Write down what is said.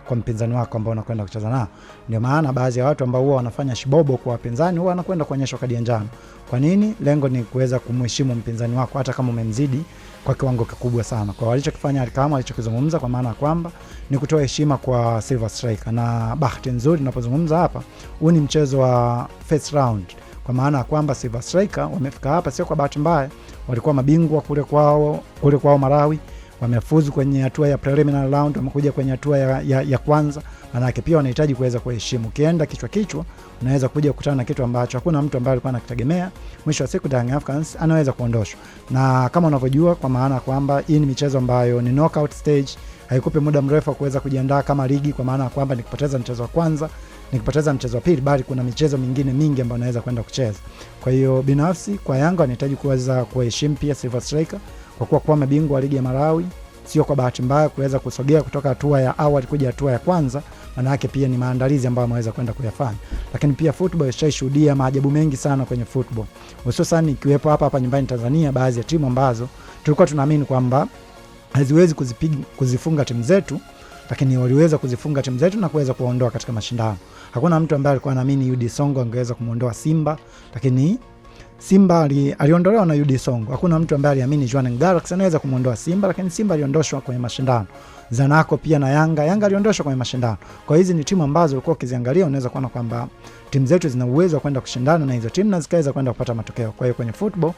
kwa mpinzani wako ambao unakwenda kucheza nao. Ndio maana baadhi ya watu ambao huwa wanafanya shibobo kwa wapinzani huwa wanakwenda kuonyesha kadi ya njano. Kwa nini? Lengo ni kuweza kumheshimu mpinzani wako hata kama umemzidi kwa kiwango kikubwa sana. Kwa walichokifanya kama walichokizungumza, kwa maana kwamba ni kutoa heshima kwa Silver Striker. Na bahati nzuri tunapozungumza hapa, huu ni mchezo wa first round. Kwa maana kwamba Silver Striker wamefika hapa sio kwa bahati mbaya, walikuwa mabingwa kule kwao Malawi, wamefuzu kwenye hatua ya preliminary round, wamekuja kwenye hatua ya kwanza. Maana yake pia wanahitaji kuweza kuheshimu. Kienda kichwa unaweza kuja kukutana na kitu ambacho hakuna mtu ambaye alikuwa anakitegemea. Mwisho wa siku Young Africans anaweza kuondoshwa. Na kama unavyojua, kwa maana kwamba hii ni michezo ambayo ni knockout stage, haikupi muda mrefu wa kuweza kujiandaa kama ligi, kwa maana kwamba nikipoteza mchezo wa kwanza, nikipoteza mchezo wa pili, bali kuna michezo mingine mingi ambayo naweza kwenda kucheza. Kwa hiyo binafsi kwa Yanga wanahitaji kuweza kuheshimu pia Silver Striker kwa kuwa mabingwa wa ligi ya Malawi, sio kwa bahati mbaya kuweza kusogea kutoka hatua ya awali kuja hatua ya kwanza. Maana yake pia ni maandalizi ambayo wameweza kwenda kuyafanya. Lakini pia football ishashuhudia maajabu mengi sana kwenye football, hususan ikiwepo hapa nyumbani Tanzania, baadhi ya timu ambazo tulikuwa tunaamini kwamba haziwezi kuzifunga timu zetu, lakini waliweza kuzifunga timu zetu na kuweza kuondoa katika mashindano. Hakuna mtu ambaye alikuwa anaamini UD Songo angeweza kumuondoa Simba, lakini Simba aliondolewa na UD Songo. Hakuna mtu ambaye aliamini Jwaneng Galaxy anaweza kumuondoa Simba, lakini Simba aliondoshwa kwenye mashindano. Zanaco pia na Yanga aliondoshwa kwenye mashindano. Kwa hizi ni timu ambazo ulikuwa ukiziangalia unaweza kuona kwamba timu zetu zina uwezo wa kwenda kushindana na hizo timu na zikaweza kwenda kupata matokeo. Kwa hiyo kwenye football